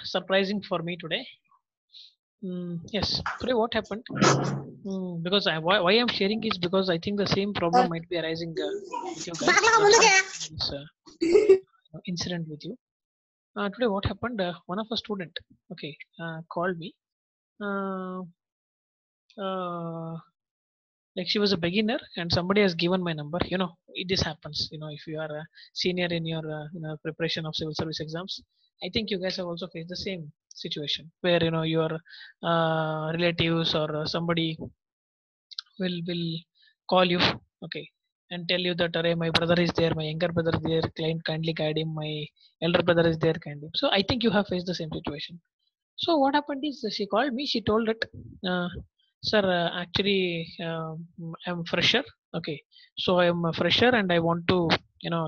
surprising for me today. Yes, today what happened? Because why I'm sharing is because I think the same problem might be arising with you guys. That's why I'm sharing this incident with you. Today what happened? One of a student, okay, called me. Uh, uh, like she was a beginner and somebody has given my number. This happens. If you are a senior in your preparation of civil service exams, I think you guys have also faced the same situation where your relatives or somebody will call you, okay, and tell you that Array, my brother is there, my younger brother is there, client kindly guide him, my elder brother is there, kindly. So I think you have faced the same situation. So what happened is she called me. She told that, sir, actually, I'm fresher. Okay, so I'm a fresher and I want to,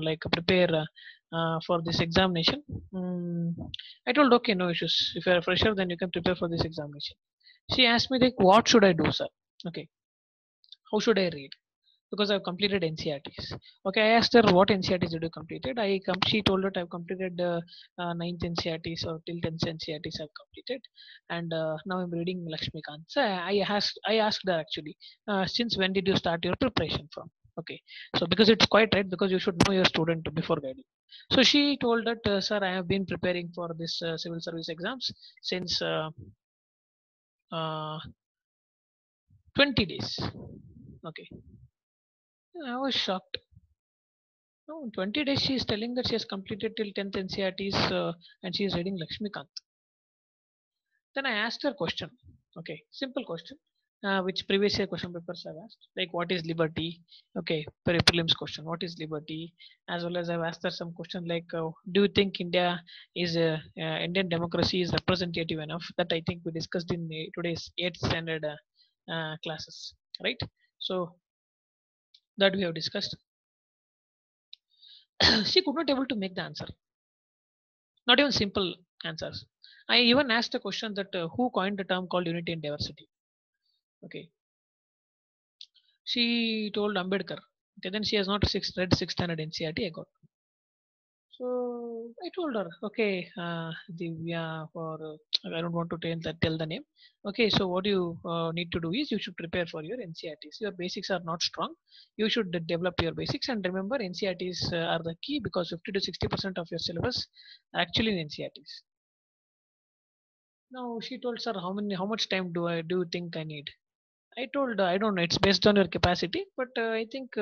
like prepare for this examination. Mm, I told, okay, no issues. If you're a fresher, then you can prepare for this examination. She asked me like, what should I do, sir? Okay, how should I read? Because I've completed NCRTs. Okay, I asked her what NCRTs did you completed. She told that I've completed ninth NCRTs or till 10th NCRTs I've completed, and now I'm reading Lakshmikant. So I asked her actually, since when did you start your preparation from? Okay, so because it's quite right, because you should know your student before guiding. So she told that, sir, I have been preparing for this civil service exams since uh, 20 days. Okay, I was shocked. No, 20 days she is telling that she has completed till 10th NCRTs and she is reading Lakshmikant. Then I asked her question. Okay, simple question, which previous year question papers I've asked. Like, what is liberty? Okay, prelims question. What is liberty? As well as I've asked her some question like, do you think Indian democracy is representative enough? That I think we discussed in today's 8th standard classes, right? So that we have discussed. She could not able to make the answer. Not even simple answers. I even asked a question that who coined the term called unity and diversity. Okay, she told Ambedkar. Okay, then she has not read 600 NCRT. I got. So I told her, okay, Divya, or I don't want to tell the name. Okay, so what you need to do is you should prepare for your NCRTs. Your basics are not strong. You should develop your basics and remember NCRTs are the key because 50 to 60% of your syllabus are actually in NCRTs. No, she told, sir, how much time do you think I need? I told, I don't know. It's based on your capacity, but I think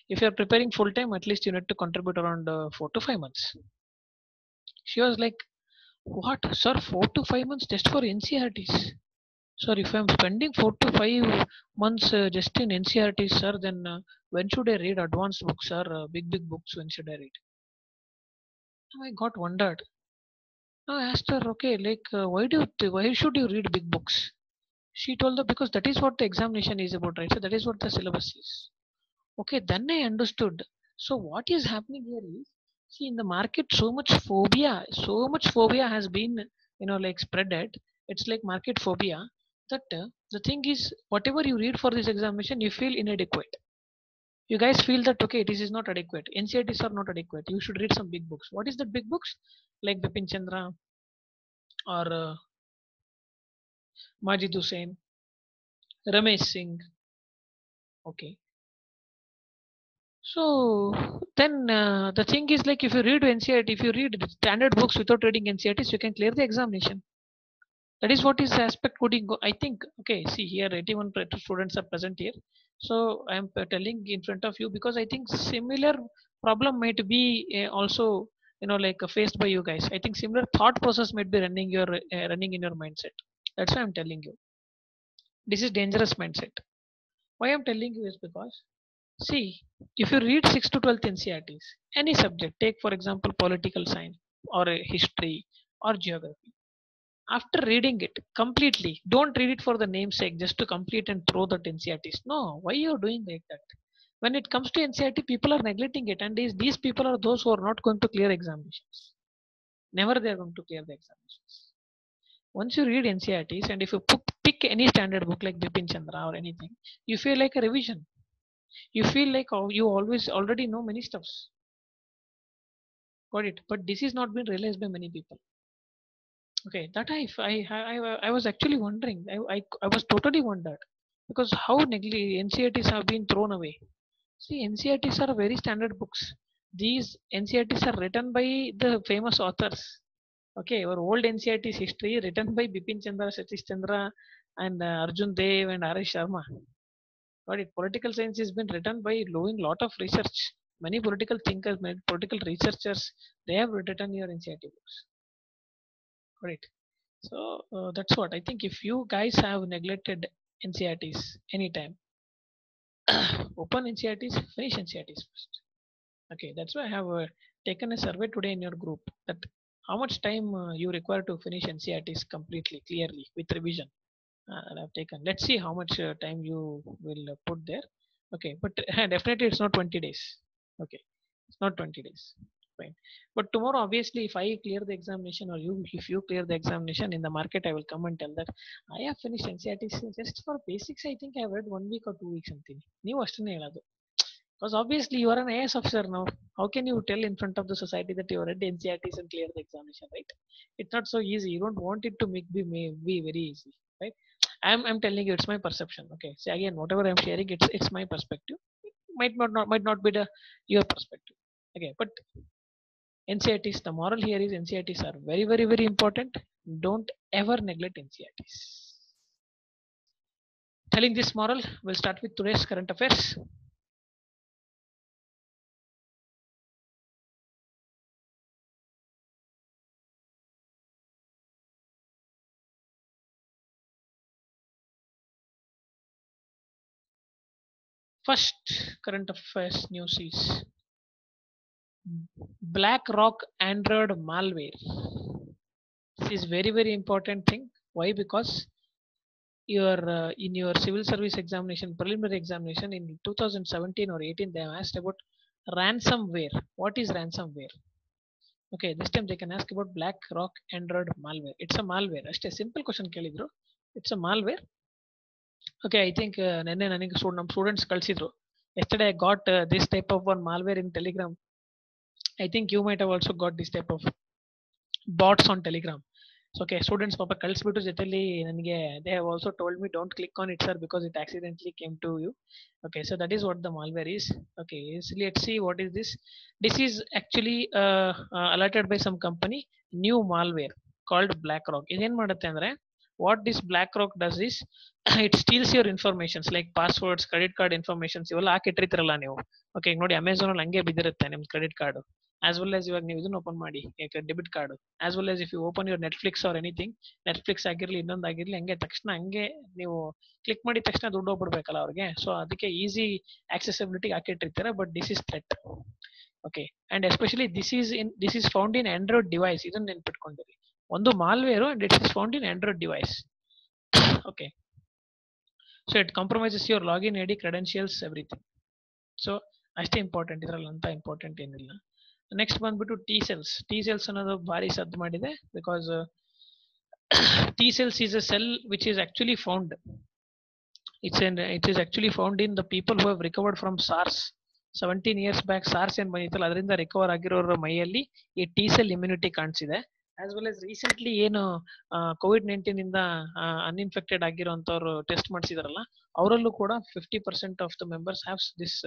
if you're preparing full time, at least you need to contribute around 4 to 5 months. She was like, "What, sir? 4 to 5 months just for NCRTs? Sir, if I'm spending 4 to 5 months just in NCRTs, sir, then when should I read advanced books, sir? Big books. When should I read?" I got wondered. I asked her, okay, like, why should you read big books? She told that because that is what the examination is about, right? So that is what the syllabus is. Okay, then I understood. So what is happening here is, see, in the market, so much phobia has been, like spreaded. It's like market phobia. That the thing is, whatever you read for this examination, you feel inadequate. You guys feel that okay, this is not adequate. NCRTs are not adequate. You should read some big books. What is that big books? Like Bipin Chandra or Majid Hussain, Ramesh Singh. Okay. So then the thing is like if you read NCERT, if you read standard books without reading NCERTs, you can clear the examination. That is what is the aspect coding. I think okay. See here, 81 students are present here. So I am telling in front of you because I think similar problem might be also like faced by you guys. I think similar thought process might be running in your mindset. That's why I'm telling you. This is dangerous mindset. Why I'm telling you is because see, if you read 6 to 12th NCRTs, any subject, take for example political science or history or geography, after reading it completely, don't read it for the namesake just to complete and throw that NCRTs. No, why you are doing like that? When it comes to NCRT, people are neglecting it, and these people are those who are not going to clear examinations. Never they are going to clear the examinations. Once you read NCRTs, and if you pick any standard book like Bipin Chandra or anything, you feel like a revision. You feel like you always already know many stuffs. Got it. But this is not been realized by many people. Okay, that I was actually wondering. I was totally wondered because how NCERTs have been thrown away. See, NCERTs are very standard books. These NCERTs are written by the famous authors. Okay, our old NCERT's history written by Bipin Chandra, Satish Chandra, and Arjun Dev and R.S. Sharma. But political science has been written by doing lot of research. Many political thinkers, many political researchers, they have written your NCERT books. Right. So that's what I think. If you guys have neglected NCERTs anytime, open NCERTs, finish NCERTs first. Okay, that's why I have taken a survey today in your group that how much time you require to finish NCERTs completely, clearly with revision. And I've taken. Let's see how much time you will put there. Okay, but definitely it's not 20 days. Okay, it's not 20 days. Fine. But tomorrow, obviously, if I clear the examination or if you clear the examination in the market, I will come and tell that I have finished NCERT just for basics. I think I've read 1 week or 2 weeks something. ನೀವು ಅಷ್ಟನ್ನೇ ಹೇಳೋದು. Because obviously you are an IAS officer now. How can you tell in front of the society that you read NCERTs and clear the examination, right? It's not so easy. You don't want it to be very easy, right? I'm telling you, it's my perception. Okay. See again, whatever I'm sharing, it's my perspective. It might not be the your perspective. Okay, but NCERTs. The moral here is NCERTs are very important. Don't ever neglect NCERTs. Telling this moral, we'll start with today's current affairs. First current affairs news is BlackRock Android malware. This is very important thing. Why? Because your in your civil service examination, preliminary examination in 2017 or 18, they have asked about ransomware. What is ransomware? Okay, this time they can ask about BlackRock Android malware. It's a malware. ಅಷ್ಟೇ simple question ಕೇಳಿದ್ರು. It's a malware. Okay, I think ನೆನ್ನೆ ನನಗೆ ನಮ್ಮ students ಕಳಿಸಿದ್ರು. Yesterday I got this type of one malware in Telegram. I think you might have also got this type of bots on Telegram. So okay, students papa ಕಳಿಸ್ಬಿಟ್ಟು ಜೊತೆಲಿ ನನಗೆ they have also told me don't click on it sir because it accidentally came to you. Okay, so that is what the malware is. Okay, so let's see what is this. This is actually alerted by some company, new malware called BlackRock. ಇದೇನ್ ಮಾಡುತ್ತೆ ಅಂದ್ರೆ what this BlackRock does is it steals your informations like passwords, credit card informations ಇವೆಲ್ಲ ಹಾಕಿಟ್ಟಿರ್ತೀರಲ್ಲ ನೀವು. Okay ಈಗ ನೋಡಿ Amazon ಅಲ್ಲಿ ಹಂಗೆ ಬಿದ್ದಿರುತ್ತೆ ನಿಮ್ credit card as well as ಇವಾಗ ನೀವು ಇದನ್ನ ಓಪನ್ ಮಾಡಿ debit card as well as if you open your Netflix or anything Netflix ಆಗಿರ್ಲಿ ಇನ್ನೊಂದಾಗಿರ್ಲಿ ಹಂಗೆ ತಕ್ಷಣ ಹಂಗೆ ನೀವು ಕ್ಲಿಕ್ ಮಾಡಿದ ತಕ್ಷಣ ದುಡ್ಡು ಹೋಗ್ಬಿಡ್ಬೇಕಲ್ಲ ಅವ್ರಿಗೆ ಸೊ ಅದಕ್ಕೆ ಈಸಿ ಆಕ್ಸೆಸಿಬಿಲಿಟಿ ಹಾಕಿಟ್ಟಿರ್ತಾರೆ but this is threat okay and especially this is found in Android device ಇದನ್ನ ನೆನ್ಪಿಟ್ಕೊಂಡಿರಿ ಒಂದು malware and it is found in Android device okay so it compromises your login ID credentials everything so ಅಷ್ಟೇ important ಇದರಲ್ಲಿ ಅಂತ important ಏನಿಲ್ಲ next ಬಂದ್ಬಿಟ್ಟು T cells ಅನ್ನೋದು ಭಾರಿ ಸದ್ದು ಮಾಡಿದೆ because T cells is a cell which is actually found it is actually found in the people who have recovered from SARS 17 years back. SARS ಏನ್ ಬಂದಿತ್ತಲ್ಲ ಅದರಿಂದ ರಿಕವರ್ ಆಗಿರೋರ ಮೈಯಲ್ಲಿ ಈ ಟಿ ಸೆಲ್ ಇಮ್ಯುನಿಟಿ ಕಾಣಿಸಿದೆ ಆಸ್ ವೆಲ್ ಆಸ್ ರೀಸೆಂಟ್ಲಿ ಏನು COVID-19 ಇಂದ ಅನ್ಇನ್ಫೆಕ್ಟೆಡ್ ಆಗಿರೋಂಥವ್ರು test ಮಾಡಿಸಿದಾರಲ್ಲ ಅವರಲ್ಲೂ ಕೂಡ 50% of the members have this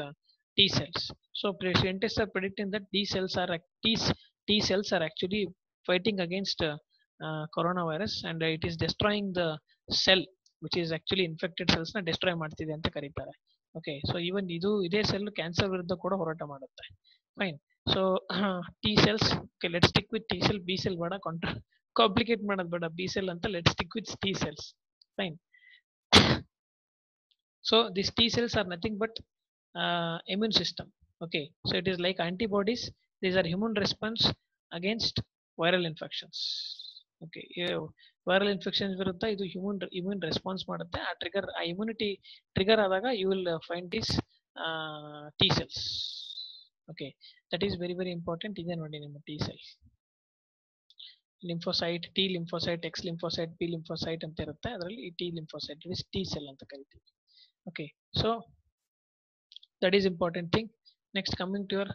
T cells. So scientists are predicting that T cells are actually fighting against coronavirus and it is destroying the cell which is actually infected cells na destroy ಮಾಡ್ತಿದೆ ಅಂತ ಕರೀತಾರೆ. Okay, so even ಇದೇ cell cancer ವಿರುದ್ಧ ಕೂಡ ಹೋರಾಟ ಮಾಡುತ್ತೆ. Fine. So T cells, okay, let's stick with T cell, B cell ಬೇಡ complicate ಮಾಡೋದು ಬೇಡ B cell ಅಂತ let's stick with T cells. Fine. So these T cells are nothing but immune system. Okay, so it is like antibodies. These are human response against viral infections. Okay, viral infections ವಿರುದ್ಧ ಇದು immune response ಮಾಡುತ್ತೆ ಆ trigger ಆ immunity trigger ಆದಾಗ you will find these T cells. Okay, that is very important. ಇದೆ ನೋಡಿ ನಿಮ್ಮ T cells. Lymphocyte T lymphocyte X lymphocyte P lymphocyte ಅಂತ ಇರುತ್ತೆ ಅದರಲ್ಲಿ ಈ T lymphocyte is T cell ಅಂತ ಕರಿತೀವಿ. Okay, so that is important thing. Next, coming to your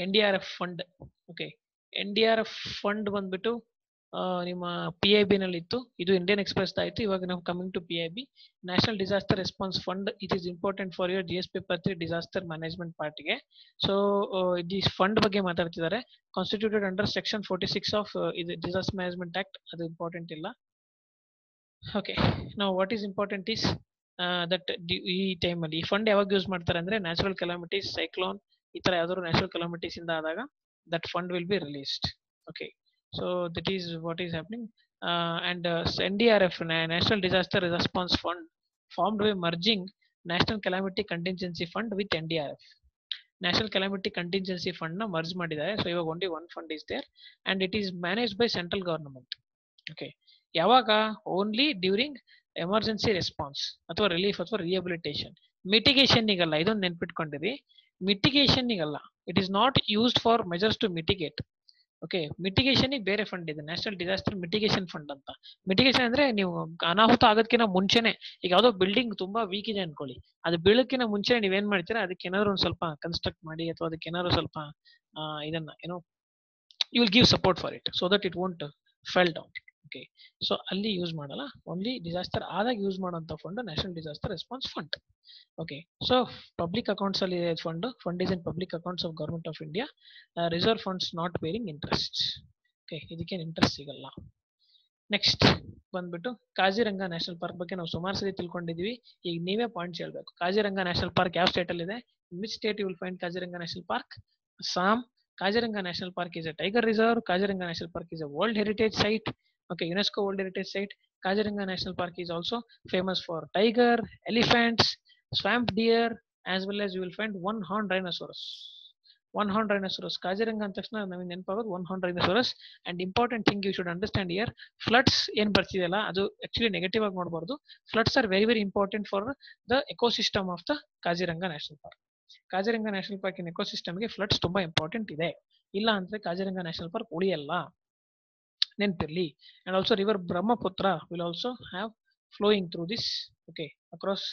NDRF fund. Okay, NDRF fund ಬಂದ್ಬಿಟ್ಟು ನಿಮ್ಮ PIB ನಲ್ಲಿ ಇತ್ತು. ಇದು ಇಂಡಿಯನ್ ಎಕ್ಸ್‌ಪ್ರೆಸ್ ಆಯ್ತು. ಇವಾಗ ನಾವು coming to PIB, national disaster response fund. It is important for your GS paper 3 disaster management ಪಾರ್ಟ್ಗೆ. So ಈ ಫಂಡ್ ಬಗ್ಗೆ ಮಾತಾಡ್ತಿದ್ದಾರೆ. ಕಾನ್ಸ್ಟಿಟ್ಯೂಟೆಡ್ ಅಂಡರ್ ಸೆಕ್ಷನ್ 46 ಆಫ್ ಇದು ಡಿಸಾಸ್ಟರ್ ಮ್ಯಾನೇಜ್ಮೆಂಟ್ ಆಕ್ಟ್. ಅದು ಇಂಪಾರ್ಟೆಂಟ್ ಇಲ್ಲ. ಓಕೆ, ನಾವು what is important is that ಈ ಟೈಮಲ್ಲಿ ಈ ಫಂಡ್ ಯಾವಾಗ ಯೂಸ್ ಮಾಡ್ತಾರೆ ಅಂದ್ರೆ ನ್ಯಾಚುರಲ್ ಕೆಲಾಮಿಟೀಸ್, ಸೈಕ್ಲೋನ್, ಈ ತರ ಯಾವ್ದಾದ್ರು ನ್ಯಾಚುರಲ್ ಕೆಲಾಮಿಟೀಸ್ ಇಂದ ಆದಾಗ that fund will be released. Okay, so that is what is happening. And NDRF, national disaster response fund, formed by merging national calamity contingency fund with NDRF. National calamity contingency fund ನ merge ಮಾಡಿದ್ದಾರೆ. So ಇವಾಗ only one fund is there and it is manage by central government. Okay, ಯಾವಾಗ? Only during emergency response ಅಥವಾ relief ಅಥವಾ rehabilitation. ಮಿಟಿಗೇಷನ್ನಿಗಲ್ಲ, ಇದೊಂದು ನೆನ್ಪಿಟ್ಕೊಂಡಿರಿ. ಮಿಟಿಗೇಷನ್ನಿಗಲ್ಲ. It is not used for measures to mitigate. Okay, mitigation ಬೇರೆ ಫಂಡ್ ಇದೆ, ನ್ಯಾಷನಲ್ ಡಿಸಾಸ್ಟರ್ ಮಿಟಿಗೇಷನ್ ಫಂಡ್ ಅಂತ. ಮಿಟಿಗೇಷನ್ ಅಂದ್ರೆ ನೀವು ಅನಾಹುತ ಆಗೋದಕ್ಕಿಂತ ಮುಂಚೆನೆ, ಈಗ ಯಾವುದೋ ಬಿಲ್ಡಿಂಗ್ ತುಂಬಾ ವೀಕ್ ಇದೆ ಅನ್ಕೊಳ್ಳಿ, ಅದು ಬೀಳಕ್ಕಿಂತ ಮುಂಚೆ ನೀವೇನ್ ಮಾಡ್ತೀರಾ, ಅದಕ್ಕೆ ಏನಾದ್ರು ಒಂದು ಸ್ವಲ್ಪ ಕನ್ಸ್ಟ್ರಕ್ಟ್ ಮಾಡಿ ಅಥವಾ ಅದಕ್ಕೆ ಏನಾದ್ರು ಸ್ವಲ್ಪ ಇದನ್ನ ಏನೋ you will give support for it so that it won't fell down. Okay, so ಅಲ್ಲಿ ಯೂಸ್ ಮಾಡಲ್ಲ. ಓನ್ಲಿ ಡಿಸಾಸ್ಟರ್ ಆದಾಗ ಯೂಸ್ ಮಾಡುವಂತ fund national disaster response fund. Okay, so public accounts ಅಲ್ಲಿ fund is in public accounts of government of India. Reserve funds not bearing interest. Okay, ಇದಕ್ಕೇನು interest ಸಿಗಲ್ಲ. Next ಬಂದ್ಬಿಟ್ಟು Kaziranga national park ಬಗ್ಗೆ ನಾವು ಸುಮಾರು ಸರಿ ತಿಳ್ಕೊಂಡಿದೀವಿ. ಈಗ ನೀವೇ ಪಾಯಿಂಟ್ಸ್ ಹೇಳ್ಬೇಕು. ಕಾಜಿರಂಗ ನ್ಯಾಷನಲ್ ಪಾರ್ಕ್ ಯಾವ ಸ್ಟೇಟ್ ಅಲ್ಲಿ ಇದೆ? Which state you will find Kaziranga national park? Assam. Kaziranga National Park is a tiger reserve. Kaziranga National Park is a World Heritage Site. Okay, UNESCO World Heritage Site. Kaziranga National Park is also famous for tiger, elephants, swamp deer, as well as you will find one-horned rhinoceros. One-horned rhinoceros. Kaziranga ಅಂತ ತಕ್ಷಣ ನಮಗೆ ನೆನಪಾಗೋದು one-horned rhinoceros. And important thing you should understand here, floods ಏನ್ ಬರ್ತಿದೆಯಲ್ಲ ಅದು actually negative ಆಗಿ ನೋಡಬಾರ್ದು. Floods are very very important for the ecosystem of the Kaziranga National Park. Kaziranga national ಪಾರ್ಕಿನ ಎಕೋಸಿಸ್ಟಮ್ಗೆ ಫ್ಲಡ್ಸ್ ತುಂಬಾ ಇಂಪಾರ್ಟೆಂಟ್ ಇದೆ. ಇಲ್ಲ ಅಂದ್ರೆ ಕಾಜಿರಂಗ ನ್ಯಾಷನಲ್ ಪಾರ್ಕ್ ಉಳಿಯಲ್ಲ, ನೆನಪಿರ್ಲಿ. And also river Brahmaputra will also have flowing through this. Okay, across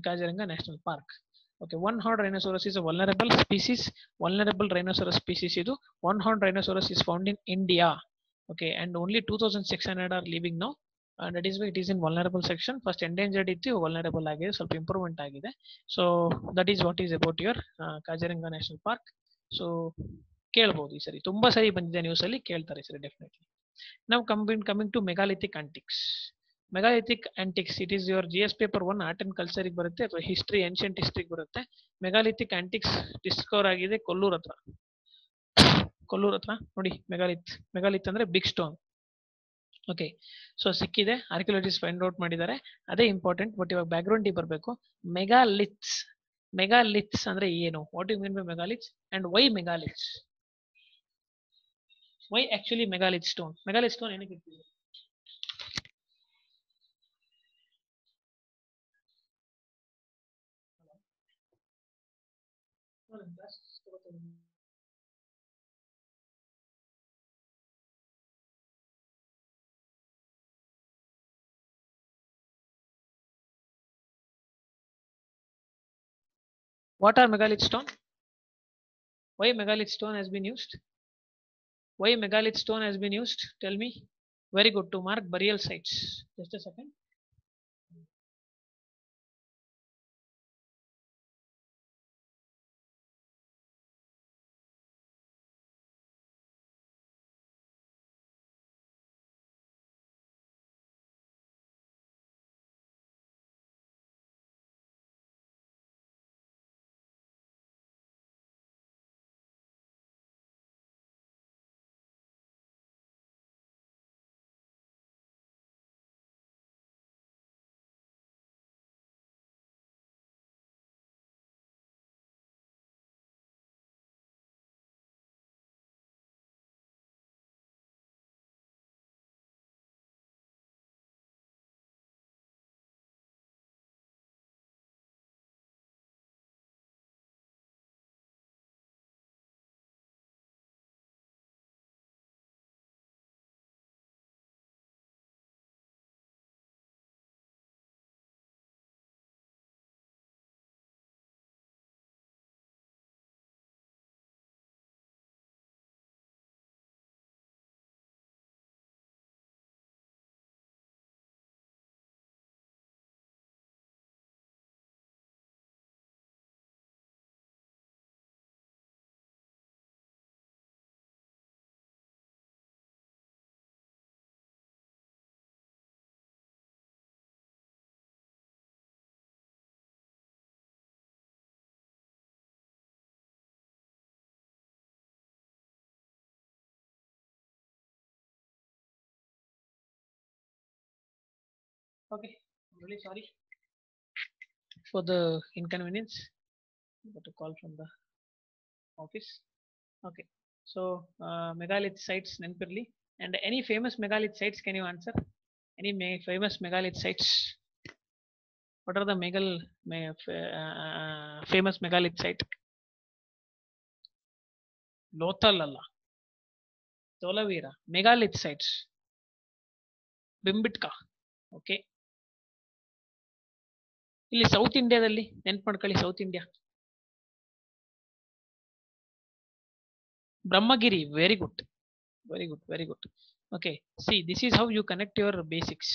Kaziranga national park. Okay, one horn rhinoceros is a vulnerable species. Vulnerable rhinoceros species ಇದು. One horn rhinoceros is found in India. Okay, and only 2600 are living now. That is why it is in vulnerable section. First endangered ಇತ್ತು, vulnerable ಆಗಿದೆ, ಸ್ವಲ್ಪ improvement ಆಗಿದೆ. So that is what is about your Kaziranga national park. So ಕೇಳ್ಬೋದು ಈ ಸರಿ, ತುಂಬಾ ಸರಿ ಬಂದಿದೆ ನ್ಯೂಸ್ ಅಲ್ಲಿ, ಕೇಳ್ತಾರೆ ಸರಿ ಡೆಫಿನೆಟ್ಲಿ. ನಾವು coming to megalithic antiques. Megalithic antiques, it is your GS paper 1 art and ಕಲ್ಚರ್ಗೆ ಬರುತ್ತೆ ಅಥವಾ ಹಿಸ್ಟ್ರಿ, ಏನ್ಷಿಯಂಟ್ ಹಿಸ್ಟ್ರಿಗೆ ಬರುತ್ತೆ. ಮೆಗಾಲಿಥಿಕ್ ಆಂಟಿಕ್ಸ್ ಡಿಸ್ಕವರ್ ಆಗಿದೆ ಕೊಲ್ಲೂರ್ ಹತ್ರ. ಕೊಲ್ಲೂರ್ ಹತ್ರ ನೋಡಿ, ಮೆಗಾಲಿತ್ ಅಂದ್ರೆ ಬಿಗ್ ಸ್ಟೋನ್. ಓಕೆ, ಸೊ ಸಿಕ್ಕಿದೆ, ಆರ್ಕಿಯಾಲಜಿಸ್ಟ್ ಫೈಂಡ್ ಔಟ್ ಮಾಡಿದ್ದಾರೆ, ಅದೇ ಇಂಪಾರ್ಟೆಂಟ್. ಬಟ್ ಇವಾಗ ಬ್ಯಾಕ್ ಗ್ರೌಂಡ್ ಬರಬೇಕು. ಮೆಗಾಲಿತ್ಸ್, ಮೆಗಾಲಿತ್ಸ್ ಅಂದ್ರೆ ಏನು? What you mean by megaliths and why megaliths? Why actually megalith stone? Megalith stone ಏನಕ್ಕೆ ಇರ್ತೀವಿ? What are megalith stone? Why megalith stone has been used? Why megalith stone has been used? Tell me. Very good, to mark burial sites. Just a second. Okay, I'm really sorry for the inconvenience. Got a call from the office. Okay, so megalith sites Nenpirli and any famous megalith sites? Can you answer? Any famous megalith sites? What are the famous megalith site? Lothal alla, Tolavira, megalith sites, Bimbitka. Okay, ಇಲ್ಲಿ south ಇಂಡಿಯಾದಲ್ಲಿ ನೆನ್ಪು ಮಾಡ್ಕೊಳ್ಳಿ south India Brahmagiri very good very good, very good. Okay, see, this is how you connect your basics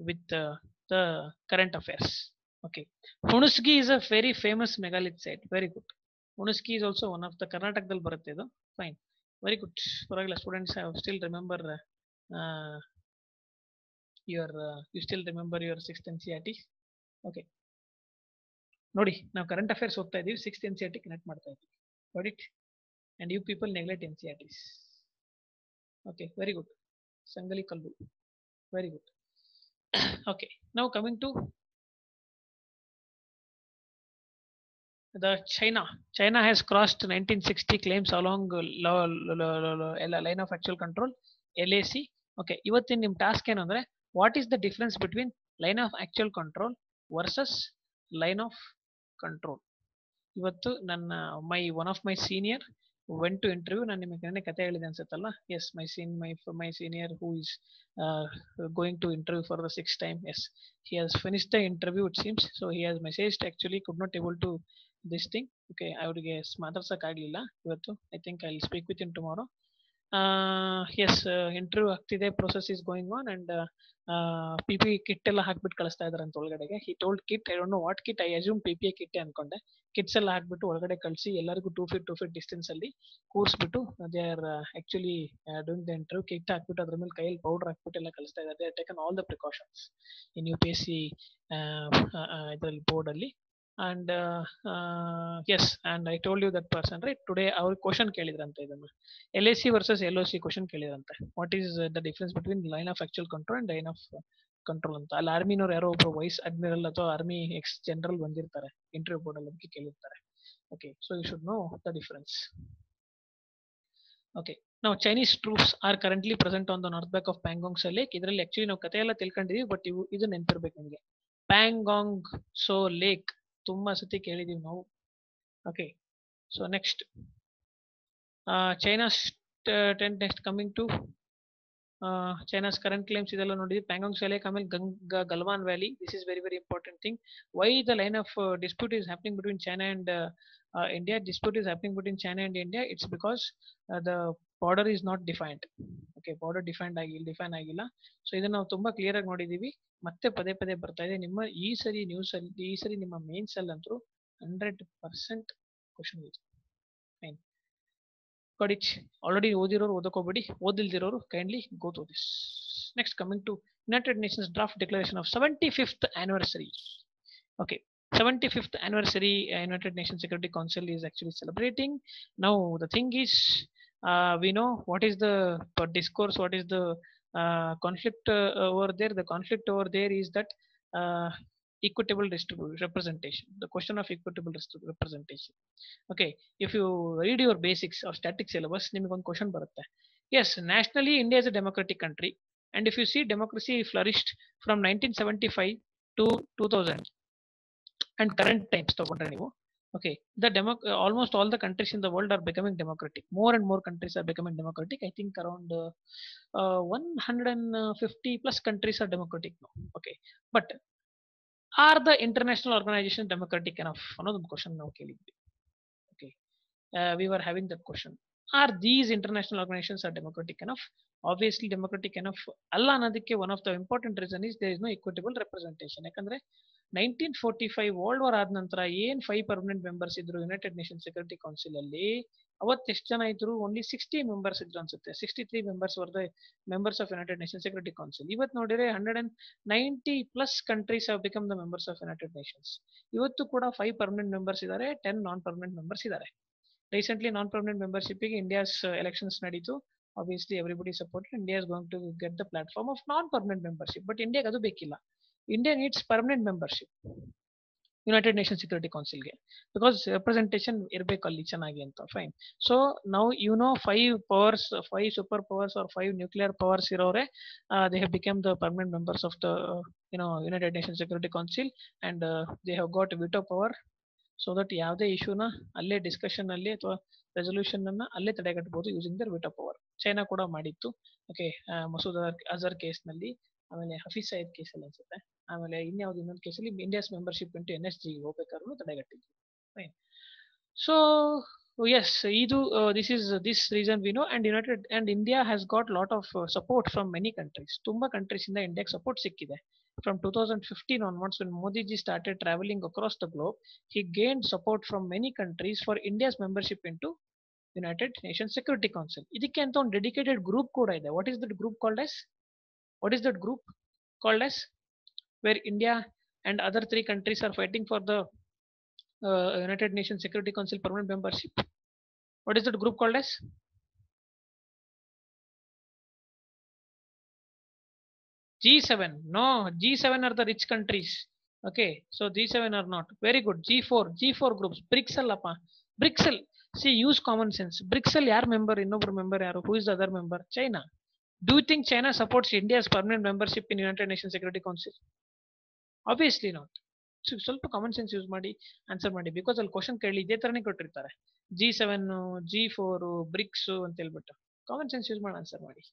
with the current affairs. Okay, Hunuski is a very famous megalith site. Very good. Hunuski is also one of the Karnataka ಬರುತ್ತೆ ಇದು. Fine, very good. ಪರವಾಗಿಲ್ಲ students have still remember uh, your you still remember your sixth NCERT. Okay, ನೋಡಿ ನಾವು current affairs ಓದ್ತಾ ಇದೀವಿ, sixth NCERT connect ಮಾಡ್ತಾ ಇದೀವಿ. Got it? And you people neglect NCERTs. Okay, very good. Sangali Kalbu. Very good. Okay, now coming to the China. China has crossed 1960 claims along line of actual control, LAC. Okay, ಇವತ್ತಿನ ನಿಮ್ಮ task ಏನು ಅಂದ್ರೆ what is the difference between line of actual control versus line of control. ಇವತ್ತು ನನ್ನ one of my senior went to interview. ನಾನು ನಿಮಗೆ ನೆನ್ನೆ ಕತೆ ಹೇಳಿದೆ ಅನ್ಸುತ್ತಲ್ಲ. Yes, my senior who is going to interview for the six time. Yes, he has finished the interview it seems, so he has messaged, actually could not able to this thing. Okay, ಅವರಿಗೆ ಮಾತಾಡ್ಸಕ್ ಆಗ್ಲಿಲ್ಲ ಇವತ್ತು. I think I'll speak with him tomorrow. Yes, interview ಆಗ್ತಿದೆ, process is going on, and PPE kit ಎಲ್ಲ ಹಾಕ್ಬಿಟ್ಟು ಕಳಿಸ್ತಾ ಇದಾರೆ ಅಂತ ಒಳಗಡೆಗೆ. he told kit, I don't know what kit, I assume PPE kit ಅನ್ಕೊಂಡೆ. ಕಿಟ್ಸ್ ಎಲ್ಲ ಹಾಕ್ಬಿಟ್ಟು ಒಳಗಡೆ ಕಳಿಸಿ ಎಲ್ಲರಿಗೂ 2 feet ಡಿಸ್ಟೆನ್ಸ್ ಅಲ್ಲಿ ಕೂರಿಸ್ಬಿಟ್ಟು they are actually doing the interview. Kit ಹಾಕ್ಬಿಟ್ಟು ಅದ್ರ ಮೇಲೆ ಕೈಯಲ್ಲಿ ಪೌಡರ್ ಹಾಕ್ಬಿಟ್ಟು ಎಲ್ಲ ಕಳಿಸ್ತಾ ಇದ್ದಾರೆ. They taken all the precautions in UPSC ಇದರಲ್ಲಿ ಬೋರ್ಡ್ ಅಲ್ಲಿ. And yes, and I told you that person, right? Today our question ಕೇಳಿದ್ರಂತೆ ಇದನ್ನ LAC versus LOC question ಕೇಳಿದ್ರಂತೆ. What is the difference between line of actual control and line of control ಅಂತ. ಅಲ್ಲಿ ಆರ್ಮಿನವ್ರು ಯಾರೋ ಒಬ್ರು wise admiral ಅಥವಾ army X general ಬಂದಿರ್ತಾರೆ interview board ಅಲ್ಲಿ, ಅದಕ್ಕೆ ಕೇಳಿರ್ತಾರೆ. Okay, so you should know the difference. Okay, now Chinese troops are currently present on the north bank of Pangong Lake. ಇದರಲ್ಲಿ actually ನಾವು ಕತೆ ಎಲ್ಲ ತಿಳ್ಕೊಂಡಿದೀವಿ, ಬಟ್ ಇದು ನೆನಪಿರ್ಬೇಕು ನಿಮಗೆ. ಪ್ಯಾಂಗಾಂಗ್ ಸೊ ಲೇಕ್ ತುಂಬಾ ಸತಿ ಕೇಳಿದೀವಿ ನಾವು. Okay, so next China's next coming to China's current claims ಇದೆಲ್ಲ ನೋಡಿದ್ವಿ. ಪ್ಯಾಂಗಾಂಗ್ ಸೊ ಲೇಕ್, ಆಮೇಲೆ Galwan valley. This is very important thing. Why the line of dispute is happening between China and India. Dispute is happening between China and India. It's because the border is not defined. Okay, border define ಆಗಿಲ್ಲ. So ಇದನ್ನ ನಾವು ತುಂಬಾ clear ಆಗಿ ನೋಡಿದೀವಿ. ಮತ್ತೆ ಪದೇ ಪದೇ ಬರ್ತಾ ಇದೆ. ನಿಮ್ಮ ಈ ಸರಿ ನ್ಯೂಸ್ ಅಲ್ಲಿ, ಈ ಸರಿ ನಿಮ್ಮ ಮೇನ್ಸ್ ಅಲ್ಲಿ ಅಂತೂ 100% ಕ್ವಶನ್ ಇದೆ. Fine, got it. ಆಲ್ರೆಡಿ ಓದಿರೋರು ಓದಕೋಬೇಡಿ, ಓದಿಲ್ದಿರೋರು kindly go to this. Next coming to United Nations draft declaration of 75th anniversary. Okay, 75th anniversary United Nations Security Council is actually celebrating. Now the thing is, we know what is the discourse, what is the conflict over there. The conflict over there is that equitable representation, the question of equitable representation. Okay, if you read your basics of static syllabus, ನಿಮಗೆ ಒಂದು question ಬರುತ್ತೆ. Yes, nationally India is a democratic country, and if you see, democracy flourished from 1975 to 2000 and current times ತಗೊಂಡ್ರೆ ನೀವು. Okay, the almost all the countries in the world are becoming democratic. More and more countries are becoming democratic. I think around 150 plus countries are democratic now. Okay, but are the international organizations democratic enough? Another question now ಕೇಳಿದ್ವಿ. Okay, we were having that question. Are these international organizations are democratic enough? Obviously democratic enough ಅಲ್ಲ ಅನ್ನೋದಕ್ಕೆ one of the important reason is there is no equitable representation. ಯಾಕಂದ್ರೆ 1945 world war ಆದ ನಂತರ ಏನ್ 5 permanent members ಇದ್ರು United Nation Security council ಅಲ್ಲಿ, ಅವತ್ತು ಎಷ್ಟು ಜನ ಇದ್ರು? ಓನ್ಲಿ 60 ಮೆಂಬರ್ಸ್ ಇದ್ರು ಅನ್ಸುತ್ತೆ. 63 members were the members of United Nation Security Council. ಇವತ್ತು ನೋಡಿದ್ರೆ 190 plus countries have become the members of United Nations. ಇವತ್ತು ಕೂಡ 5 ಪರ್ಮನೆಂಟ್ ಮೆಂಬರ್ಸ್ ಇದ್ದಾರೆ, 10 ನಾನ್ ಪರ್ಮನೆಂಟ್ ಮೆಂಬರ್ಸ್ ಇದ್ದಾರೆ. ರೀಸೆಂಟ್ಲಿ ನಾನ್ ಪರ್ಮನೆಂಟ್ ಮೆಂಬರ್ಶಿಪ್ಗೆ ಇಂಡಿಯಾಸ್ ಎಲೆಕ್ಷನ್ಸ್ ನಡೀತು. Obviously everybody supported. India is going to get the platform of non-permanent membership, but India ಅದು ಬೇಕಿಲ್ಲ. India needs permanent membership United Nation Security ಕೌನ್ಸಿಲ್ಗೆ because representation ಇರಬೇಕು ಅಲ್ಲಿ ಚೆನ್ನಾಗಿ ಅಂತ ಫೈನ್. ಸೊ ನಾವು five super powers or 5 nuclear powers ಇರೋರೆ they have become the permanent members of the United Nation Security Council and they have got veto power so that ಯಾವುದೇ ಇಶ್ಯೂನ ಅಲ್ಲೇ ಡಿಸ್ಕಷನ್ ಅಲ್ಲಿ ಅಥವಾ ರೆಸೊಲ್ಯೂಷನ್ ಅನ್ನ ಅಲ್ಲೇ ತಡೆಗಟ್ಟಬಹುದು using their veto power. China ಕೂಡ ಮಾಡಿತ್ತು. ಓಕೆ, ಮಸೂದ್ ಅಜರ್ ಕೇಸ್ನಲ್ಲಿ, ಆಮೇಲೆ ಹಫೀಸ್ ಸಯೀದ್ ಕೇಸಲ್ಲಿ ಅನ್ಸುತ್ತೆ, ಆಮೇಲೆ ಇನ್ಯಾವ್ದು ಇನ್ನೊಂದು ಕೇಸಲ್ಲಿ ಇಂಡಿಯಾಸ್ ಮೆಂಬರ್ಶಿಪ್ ಇಂಟು NSG ಹೋಗ್ಬೇಕಾದ್ರೂ ತಡೆಗಟ್ಟಿದ್ರು. Fine. So yes, this reason we know, and India has got lot of support from many countries. ತುಂಬಾ countries ಇಂದ ಇಂಡಿಯಾಗೆ ಸಪೋರ್ಟ್ ಸಿಕ್ಕಿದೆ. From 2015 onwards, when Modi ji started traveling across the globe, he gained support from many countries for India's membership into United Nations Security Council. ಇದಕ್ಕೆ ಅಂತ ಒಂದು dedicated group ಕೂಡ ಇದೆ. What is that group called as? What is that group called as? Where India and other 3 countries are fighting for the United Nations Security Council permanent membership. What is that group called as? G7. No, G7 are the rich countries. Okay, so G7 are not. Very good. G4 groups. BRICS allappa. BRICS. See, use common sense. BRICS yar member, innobru member yaru. Who is the other member? China. Do you think China supports India's permanent membership in United Nations Security Council? Obviously not. ಸ್ವಲ್ಪ common sense use ಮಾಡಿ answer ಮಾಡಿ. Because ಅಲ್ಲಿ question ಕೇಳಿ ಇದೇ ತರನೇ ಕೊಟ್ಟಿರ್ತಾರೆ. G7, G4, BRICS ಅಂತ ಹೇಳ್ಬಿಟ್ಟು ಕಾಮನ್ ಸೆನ್ಸ್ ಯೂಸ್ ಮಾಡಿ ಆನ್ಸರ್ ಮಾಡಿ.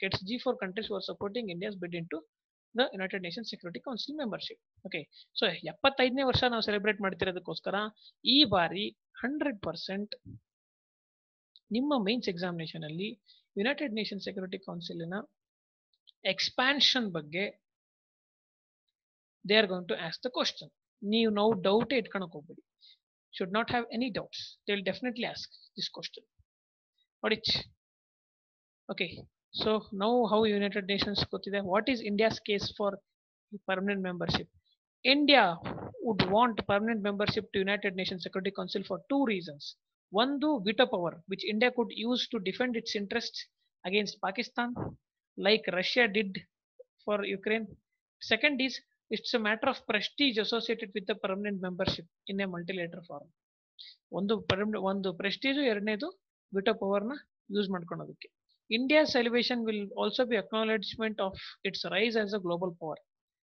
It's G4 countries who are supporting India's bid into the United Nations Security Council membership. Okay, so 75ನೇ ವರ್ಷ ನಾವು ಸೆಲೆಬ್ರೇಟ್ ಮಾಡ್ತಿರೋದಕ್ಕೋಸ್ಕರ ಈ ಬಾರಿ 100% ನಿಮ್ಮ ಮೈನ್ಸ್ ಎಕ್ಸಾಮಿನೇಷನ್ ಅಲ್ಲಿ ಯುನೈಟೆಡ್ ನೇಷನ್ ಸೆಕ್ಯೂರಿಟಿ ಕೌನ್ಸಿಲಿನ ಎಕ್ಸ್ಪ್ಯಾನ್ಷನ್ ಬಗ್ಗೆ they are going to ask the question. ನೀವು ನಾವು ಡೌಟ್ ಇಟ್ಕೊಳಕ್ ಹೋಗ್ಬೇಡಿ. should not have any doubts. They will definitely ask this question. What it? Okay, so now how United Nations ಗೊತ್ತಿದೆ. What is India's case for permanent membership? India would want permanent membership to United Nations Security Council for 2 reasons. One, the veto power which India could use to defend its interests against Pakistan like Russia did for Ukraine. Second is it's a matter of prestige associated with the permanent membership in a multilateral forum. ಒಂದು prestige, ಎರಡನೇದು veto ಪವರ್ನ use ಮಾಡ್ಕೊಳೋದಕ್ಕೆ. India's elevation will also be acknowledgement of its rise as a global power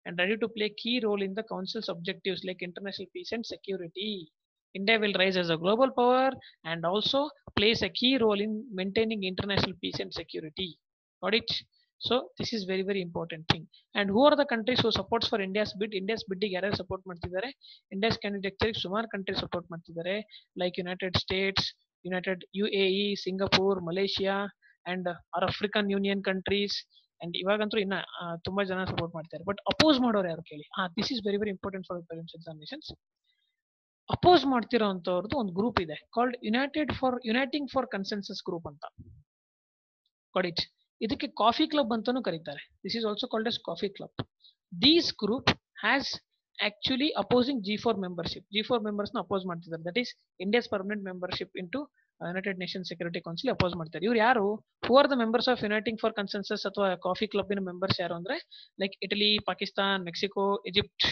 and ready to play key role in the council's objectives like international peace and security. India will rise as a global power and also plays a key role in maintaining international peace and security. Got it? So this is very very important thing. And who are the countries who supports for India's bid? India's bid ಗೆ ಯಾರು support ಮಾಡ್ತಿದ್ದಾರೆ? India's candidature ಸುಮಾರು country support ಮಾಡ್ತಿದ್ದಾರೆ. Like United States, United UAE, Singapore, Malaysia and or African Union countries. And ಇವಾಗಂತೂ ಇನ್ನ ತುಂಬಾ ಜನ support ಮಾಡ್ತಾರೆ. ಬಟ್ ಅಪೋಸ್ ಮಾಡೋರು ಯಾರು ಕೇಳಿ? This is very very important for parents examinations. Oppose ಮಾಡ್ತಿರೋ ಅಂತವ್ರದ್ದು ಒಂದು ಗ್ರೂಪ್ ಇದೆ called uniting for consensus group ಅಂತ. Got it? ಇದಕ್ಕೆ ಕಾಫಿ ಕ್ಲಬ್ ಅಂತಾನೂ ಕರೀತಾರೆ. This is also called as coffee club. These group has actually opposing G4 membership. G4 ಮೆಂಬರ್ಸ್ನ oppose ಮಾಡ್ತಿದ್ದಾರೆ. That is India's permanent membership into United Nation Security Council oppose ಮಾಡ್ತಾರೆ. ಇವ್ರು ಯಾರು? Who are the members of uniting for consensus ಅಥವಾ coffee ಕ್ಲಬ್ನ members ಯಾರು ಅಂದ್ರೆ like Italy, Pakistan, Mexico, Egypt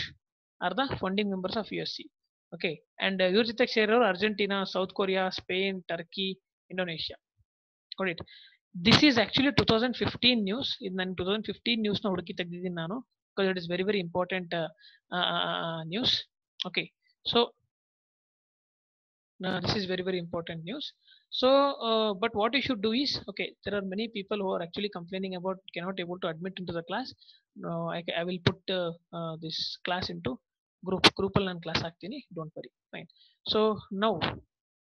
are the founding members of USC. Okay, and ಇವ್ರ ಜೊತೆಗೆ ಸೇರೋರು Argentina, South Korea, Spain, Turkey, Indonesia. Got it? This is actually 2015 news. ಇದು ನಾನು 2015 ನ್ಯೂಸ್ನ ಹುಡುಕಿ ತೆಗೆದಿದ್ದೀನಿ ನಾನು, because it is very very important news. Okay, so this is very very important news. So but what you should do is, okay, there are many people who are actually complaining about cannot able to admit into the class. I will put this class into group and class ಆಗ್ತೀನಿ, don't worry. Fine. So now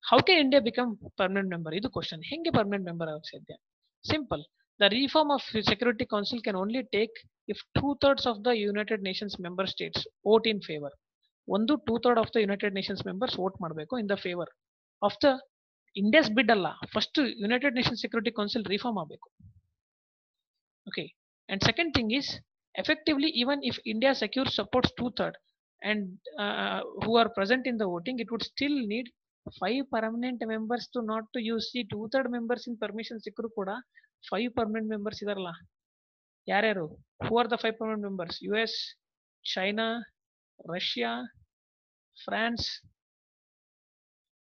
how can India become permanent member? Idu question. Henge permanent member ಆಗಕ್ಕೆ ಸಾಧ್ಯ? Simple. The reform of Security Council can only take if 2/3 of the United Nations member states vote in favor. 2/3 of the United Nations members vote ಮಾಡಬೇಕು in the favor of the India's bid ಅಲ್ಲ, first United Nations Security Council reform ಆಗಬೇಕು. Okay, and second thing is effectively even if India secures supports 2/3 and who are present in the voting, it would still need 5 permanent members to not to use. See, 2/3 members in permission ಸಿಕ್ಕರು ಕೂಡ 5 permanent members ಇದಾರಲ್ಲ, ಯಾರ್ಯಾರು? Who are the 5 permanent members? US, China, Russia, France,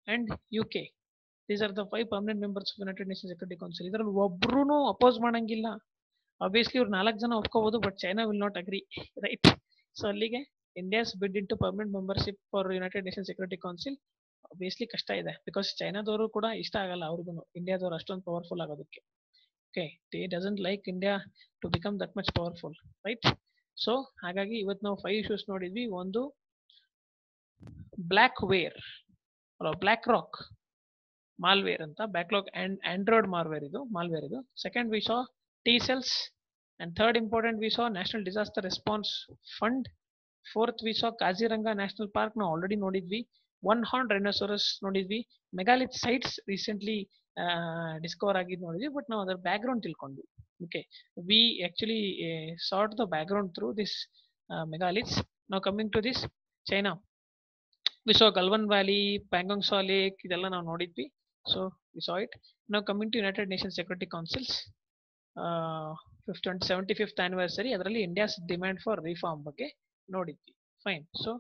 and UK. These are the 5 permanent members of United Nations Security Council. ಇದರಲ್ಲಿ ಒಬ್ರು oppose ಮಾಡಂಗಿಲ್ಲ. Obviously ಇವ್ರು 4 ಜನ ಒಪ್ಕೋಬಹುದು, but China will not agree, right? So ಅಲ್ಲಿಗೆ India's bid into permanent membership for United Nation Security Council obviously ಕಷ್ಟ ಇದೆ, because ಚೈನಾದವರು ಕೂಡ ಇಷ್ಟ ಆಗಲ್ಲ ಅವ್ರಿಗೂ ಇಂಡಿಯಾದವರು ಅಷ್ಟೊಂದು ಪವರ್ಫುಲ್ ಆಗೋದಕ್ಕೆ. Okay, they doesn't like India to become that much powerful, right? So ಹಾಗಾಗಿ ಇವತ್ತು ನಾವು 5 ಇಶ್ಯೂಸ್ ನೋಡಿದ್ವಿ. ಒಂದು black ware black rock malware ಅಂತ, ಬ್ಯಾಕ್ಲಾಗ್ ಅಂಡ್ ಆಂಡ್ರಾಯ್ಡ್ ಮಾಲ್ವೇರ್ ಇದು. Second we saw T cells, and third important we saw national disaster response fund. Fourth we saw Kaziranga national park ನಾವು already ನೋಡಿದ್ವಿ. One horn rhinoceros ನೋಡಿದ್ವಿ. Megalith sites recently Discover ಆಗಿದ್ದು ನೋಡಿದ್ವಿ, but ನಾವು ಅದರ background ತಿಳ್ಕೊಂಡ್ವಿ. Okay, we actually sort the background through this megaliths. ನಾವು coming to this China, we saw Galwan Valley, Pangong Tso Lake, ಇದೆಲ್ಲ ನಾವು ನೋಡಿದ್ವಿ. So we saw it. ನಾವು coming to United Nation Security Council's 75th anniversary, ಅದರಲ್ಲಿ India's demand for reform ಬಗ್ಗೆ ನೋಡಿದ್ವಿ. Fine. So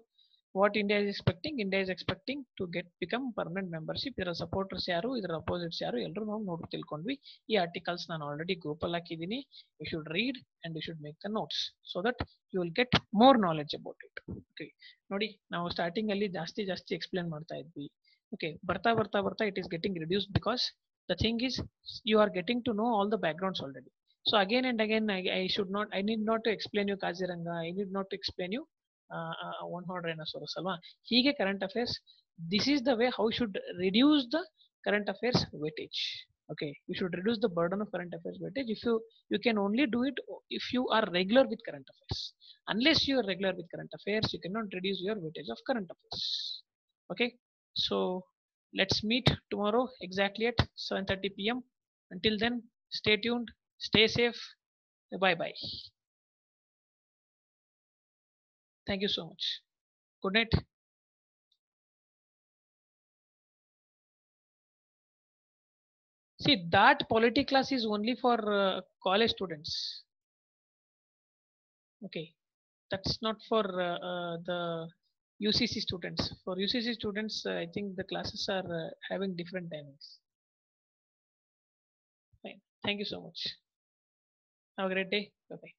what India is expecting? India is expecting to become permanent membership. ಇದರ supporters ಯಾರು, ಇದರ ಅಪೋಸಿಟ್ಸ್ ಯಾರು, ಎಲ್ಲರೂ ನಾವು ನೋಡಿ ತಿಳ್ಕೊಂಡ್ವಿ. ಈ ಆರ್ಟಿಕಲ್ಸ್ ನಾನು ಆಲ್ರೆಡಿ ಗ್ರೂಪಲ್ಲಿ ಹಾಕಿದ್ದೀನಿ. You should read and you should make the notes so that you will get more knowledge about it. Okay, ನೋಡಿ ನಾವು ಸ್ಟಾರ್ಟಿಂಗ್ ಅಲ್ಲಿ ಜಾಸ್ತಿ ಎಕ್ಸ್ಪ್ಲೇನ್ ಮಾಡ್ತಾ ಇದ್ವಿ. ಓಕೆ, ಬರ್ತಾ it is getting reduced because the thing is you are getting to know all the backgrounds already. So again and again I need not to explain you Kaziranga, I need not to explain you one horn rhinoceros alva. Hige current affairs, this is the way how you should reduce the current affairs weightage. Okay, you should reduce the burden of current affairs weightage. If you can only do it if you are regular with current affairs. Unless you are regular with current affairs, you cannot reduce your weightage of current affairs. Okay, so let's meet tomorrow exactly at 7:30 p.m. Until then, stay tuned, stay safe. Bye bye. Thank you so much. Good night. See, that polity class is only for college students. Okay, that's not for the UCC students. For UCC students, I think the classes are having different timings. Fine. Thank you so much. Have a great day. Bye bye.